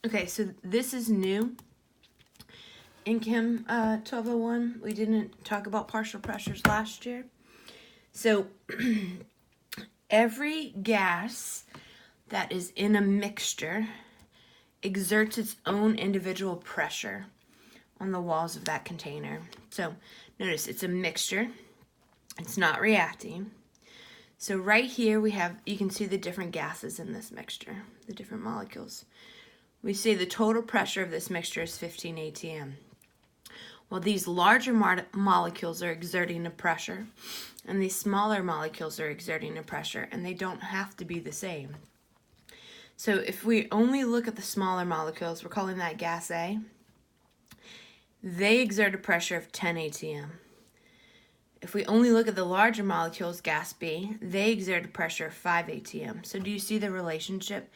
Okay, so this is new. In Chem 1201, we didn't talk about partial pressures last year. So every gas that is in a mixture exerts its own individual pressure on the walls of that container. So notice it's a mixture. It's not reacting. So right here you can see the different gases in this mixture, the different molecules. We say the total pressure of this mixture is 15 atm. Well, these larger molecules are exerting a pressure, and these smaller molecules are exerting a pressure, and they don't have to be the same. So if we only look at the smaller molecules, we're calling that gas A, they exert a pressure of 10 atm. If we only look at the larger molecules, gas B, they exert a pressure of 5 atm. So do you see the relationship?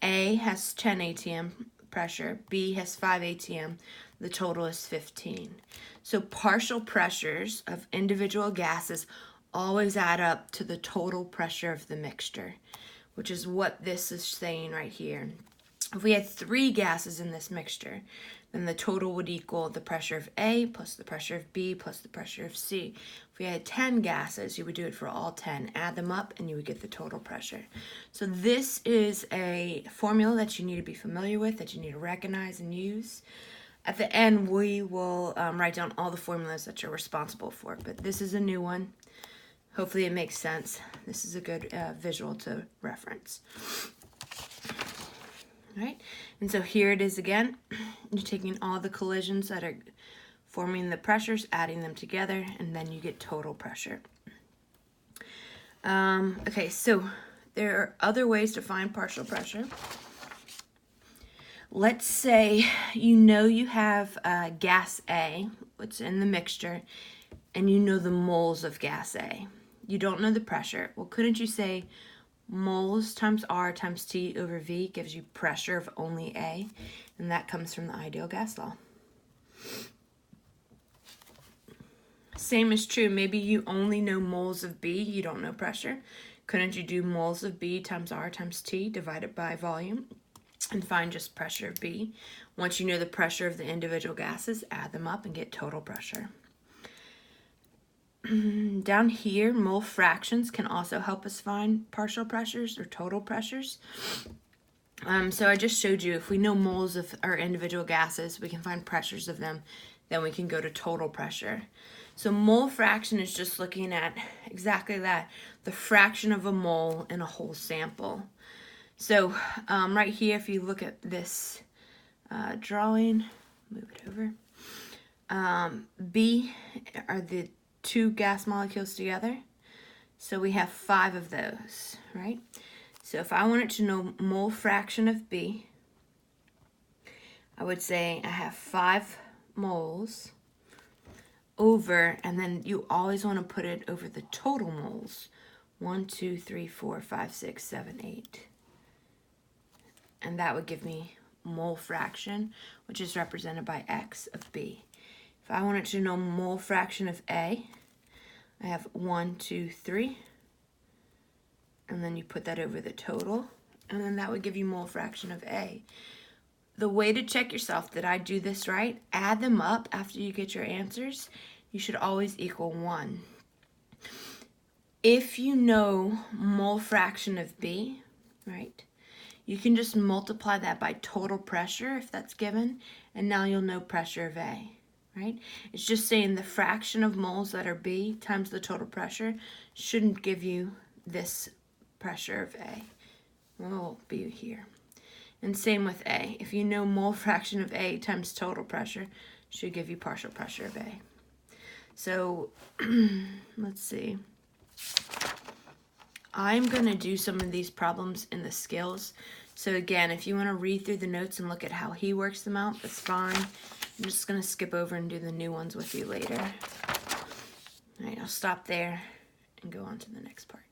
A has 10 atm pressure, B has 5 atm, the total is 15. So partial pressures of individual gases always add up to the total pressure of the mixture, which is what this is saying right here. If we had 3 gases in this mixture, then the total would equal the pressure of A plus the pressure of B plus the pressure of C. If we had 10 gases, you would do it for all 10, add them up, and you would get the total pressure. So this is a formula that you need to be familiar with, that you need to recognize and use. At the end, we will write down all the formulas that you're responsible for, but this is a new one. Hopefully it makes sense. This is a good visual to reference. Right? And so here it is again. You're taking all the collisions that are forming the pressures, adding them together, and then you get total pressure. Okay, so there are other ways to find partial pressure. Let's say you have gas A, what's in the mixture, and you know the moles of gas A. You don't know the pressure. Well, couldn't you say moles times R times T over V gives you pressure of only A, and that comes from the ideal gas law. Same is true. Maybe you only know moles of B, you don't know pressure. Couldn't you do moles of B times R times T divided by volume and find just pressure of B? Once you know the pressure of the individual gases, add them up and get total pressure. Down here, mole fractions can also help us find partial pressures or total pressures. So I just showed you if we know moles of our individual gases, we can find pressures of them, then we can go to total pressure. So mole fraction is just looking at exactly that, the fraction of a mole in a whole sample. So right here, if you look at this drawing, move it over. B are the 2 gas molecules together. So we have 5 of those, right? So if I wanted to know mole fraction of B, I would say I have 5 moles over, and then you always want to put it over the total moles. 1, 2, 3, 4, 5, 6, 7, 8. And that would give me mole fraction, which is represented by X of B. If I wanted to know mole fraction of A, I have 1, 2, 3, and then you put that over the total, and then that would give you mole fraction of A. The way to check yourself, did I do this right? Add them up after you get your answers. You should always equal 1. If you know mole fraction of B, right, you can just multiply that by total pressure if that's given, and now you'll know pressure of A. Right? It's just saying the fraction of moles that are B times the total pressure shouldn't give you this pressure of A. Will be here. And same with A. If you know mole fraction of A times total pressure, should give you partial pressure of A. So let's see. I'm going to do some of these problems in the skills. So again, if you want to read through the notes and look at how he works them out, that's fine. I'm just going to skip over and do the new ones with you later. All right, I'll stop there and go on to the next part.